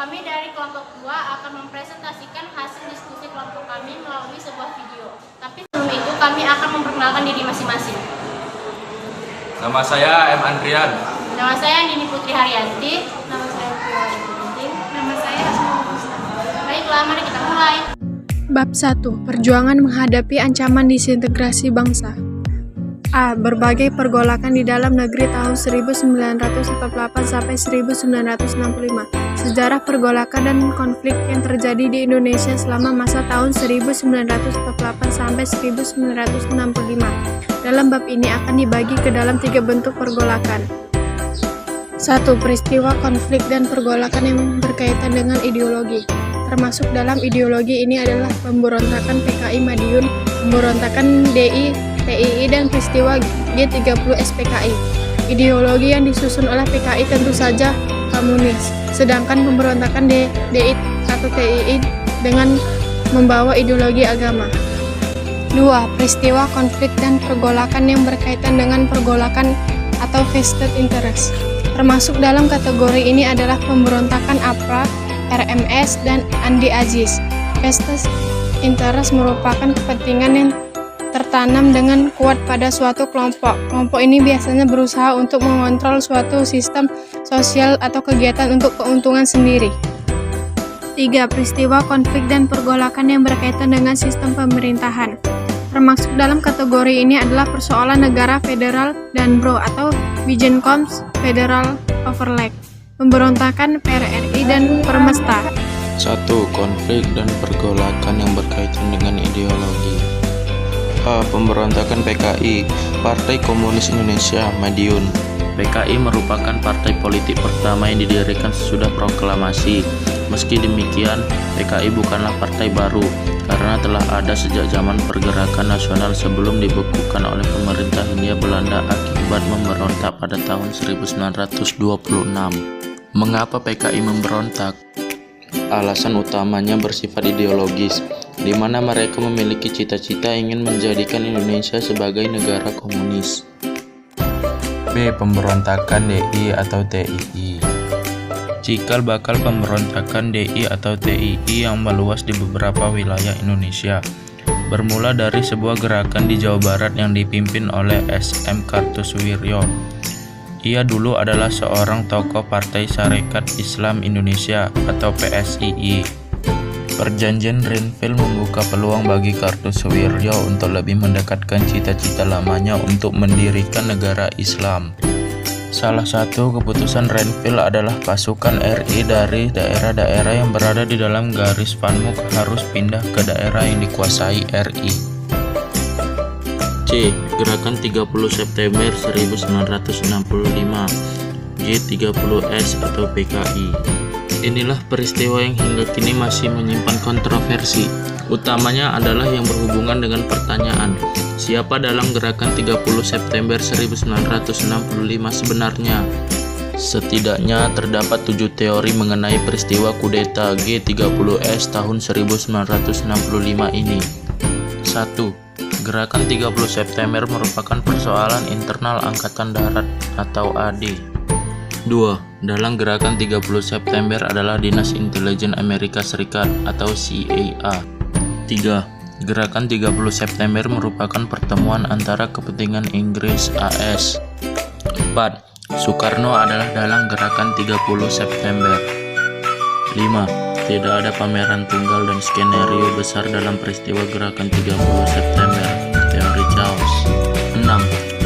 Kami dari kelompok 2 akan mempresentasikan hasil diskusi kelompok kami melalui sebuah video. Tapi sebelum itu kami akan memperkenalkan diri masing-masing. Nama saya M. Andrian. Nama saya Nini Putri Haryanti. Nama saya Putri Ginting. Nama saya Asma Mustafa. Baiklah, mari kita mulai. Bab 1. Perjuangan menghadapi ancaman disintegrasi bangsa. A. Berbagai pergolakan di dalam negeri tahun 1948 sampai 1965. Sejarah pergolakan dan konflik yang terjadi di Indonesia selama masa tahun 1948 sampai 1965. Dalam bab ini akan dibagi ke dalam 3 bentuk pergolakan. 1. Peristiwa konflik dan pergolakan yang berkaitan dengan ideologi. Termasuk dalam ideologi ini adalah pemberontakan PKI Madiun, pemberontakan DI, TII, dan peristiwa G30 SPKI. Ideologi yang disusun oleh PKI tentu saja komunis, sedangkan pemberontakan DI atau TII dengan membawa ideologi agama. 2. Peristiwa konflik dan pergolakan yang berkaitan dengan pergolakan atau vested interest. Termasuk dalam kategori ini adalah pemberontakan APRA, RMS, dan Andi Aziz. Vested interest merupakan kepentingan yang tertanam dengan kuat pada suatu kelompok. Kelompok ini biasanya berusaha untuk mengontrol suatu sistem sosial atau kegiatan untuk keuntungan sendiri. 3. Peristiwa konflik dan pergolakan yang berkaitan dengan sistem pemerintahan. Termasuk dalam kategori ini adalah persoalan negara federal dan BRO atau Bijenkoms Federal Overlap, pemberontakan PRRI dan Permesta. 1. Konflik dan pergolakan yang berkaitan dengan ideologi. A. Pemberontakan PKI, Partai Komunis Indonesia Madiun. PKI merupakan partai politik pertama yang didirikan sesudah proklamasi. Meski demikian, PKI bukanlah partai baru, karena telah ada sejak zaman pergerakan nasional sebelum dibekukan oleh pemerintah Hindia Belanda akibat memberontak pada tahun 1926. Mengapa PKI memberontak? Alasan utamanya bersifat ideologis, di mana mereka memiliki cita-cita ingin menjadikan Indonesia sebagai negara komunis. B. Pemberontakan DI atau TII. Cikal bakal pemberontakan DI atau TII yang meluas di beberapa wilayah Indonesia bermula dari sebuah gerakan di Jawa Barat yang dipimpin oleh SM Kartosuwiryo. Ia dulu adalah seorang tokoh Partai Sarekat Islam Indonesia atau PSII. Perjanjian Renville membuka peluang bagi Kartosuwiryo untuk lebih mendekatkan cita-cita lamanya untuk mendirikan negara Islam. Salah satu keputusan Renville adalah pasukan RI dari daerah-daerah yang berada di dalam garis Van Mook harus pindah ke daerah yang dikuasai RI. C. Gerakan 30 September 1965 G30S atau PKI. Inilah peristiwa yang hingga kini masih menyimpan kontroversi. Utamanya adalah yang berhubungan dengan pertanyaan, siapa dalam gerakan 30 September 1965 sebenarnya? Setidaknya terdapat 7 teori mengenai peristiwa kudeta G30S tahun 1965 ini. 1. Gerakan 30 September merupakan persoalan internal Angkatan Darat atau AD. 2. Dalam gerakan 30 September adalah Dinas Intelijen Amerika Serikat atau CIA. 3. Gerakan 30 September merupakan pertemuan antara kepentingan Inggris AS. 4. Soekarno adalah dalam gerakan 30 September. 5. Tidak ada pameran tunggal dan skenario besar dalam peristiwa gerakan 30 September, teori Chaos. 6.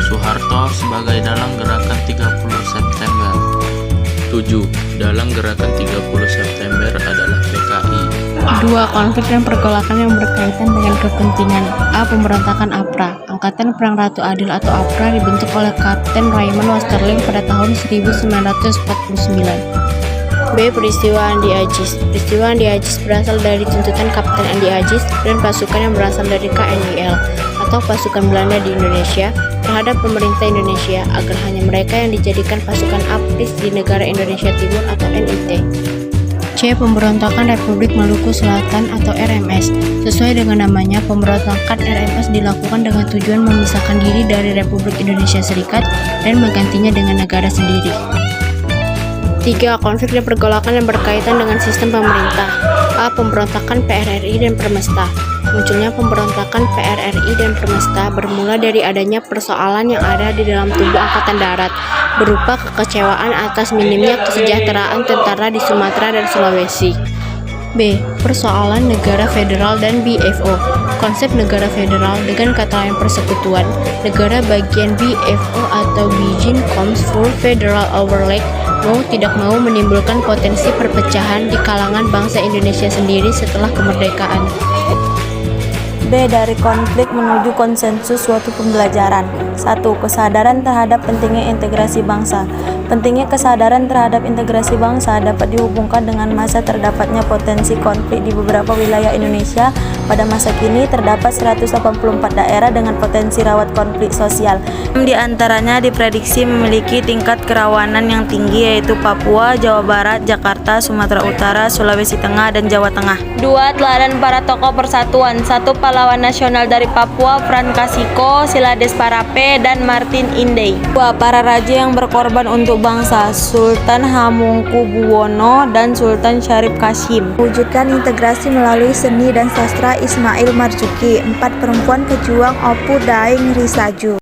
Soeharto sebagai dalam gerakan 30 September. 7. Dalam gerakan 30 September adalah PKI. 2. Konflik dan pergolakan yang berkaitan dengan kepentingan. A. Pemberontakan APRA. Angkatan Perang Ratu Adil atau APRA dibentuk oleh Kapten Raymond Westerling pada tahun 1949. B. Peristiwa Andi Aziz. Peristiwa Andi Aziz berasal dari tuntutan Kapten Andi Aziz dan pasukan yang berasal dari KNIL atau pasukan Belanda di Indonesia terhadap pemerintah Indonesia agar hanya mereka yang dijadikan pasukan APRIS di negara Indonesia Timur atau NIT. C. Pemberontakan Republik Maluku Selatan atau RMS. Sesuai dengan namanya, pemberontakan RMS dilakukan dengan tujuan memisahkan diri dari Republik Indonesia Serikat dan menggantinya dengan negara sendiri. 3. Konflik dan pergolakan yang berkaitan dengan sistem pemerintah. A. Pemberontakan PRRI dan Permesta. Munculnya pemberontakan PRRI dan Permesta bermula dari adanya persoalan yang ada di dalam tubuh Angkatan Darat, berupa kekecewaan atas minimnya kesejahteraan tentara di Sumatera dan Sulawesi. B. Persoalan negara federal dan BFO. Konsep negara federal dengan kata lain persekutuan, negara bagian BFO atau Beijing Comes Full Federal Overlap mau tidak mau menimbulkan potensi perpecahan di kalangan bangsa Indonesia sendiri setelah kemerdekaan. B. Dari konflik menuju konsensus suatu pembelajaran. 1. Kesadaran terhadap pentingnya integrasi bangsa. Pentingnya kesadaran terhadap integrasi bangsa dapat dihubungkan dengan masa terdapatnya potensi konflik di beberapa wilayah Indonesia. Pada masa kini terdapat 184 daerah dengan potensi rawan konflik sosial. Di antaranya diprediksi memiliki tingkat kerawanan yang tinggi, yaitu Papua, Jawa Barat, Jakarta, Sumatera Utara, Sulawesi Tengah, dan Jawa Tengah. 2. Teladan para tokoh persatuan. 1. Pahlawan nasional dari Papua, Fran Kasiko, Silades Parape, dan Martin Indey. 2. Para raja yang berkorban untuk bangsa, Sultan Hamengkubuwono dan Sultan Syarif Kasim. Wujudkan integrasi melalui seni dan sastra, Ismail Marzuki. 4. Perempuan pejuang Opu Daeng Risaju.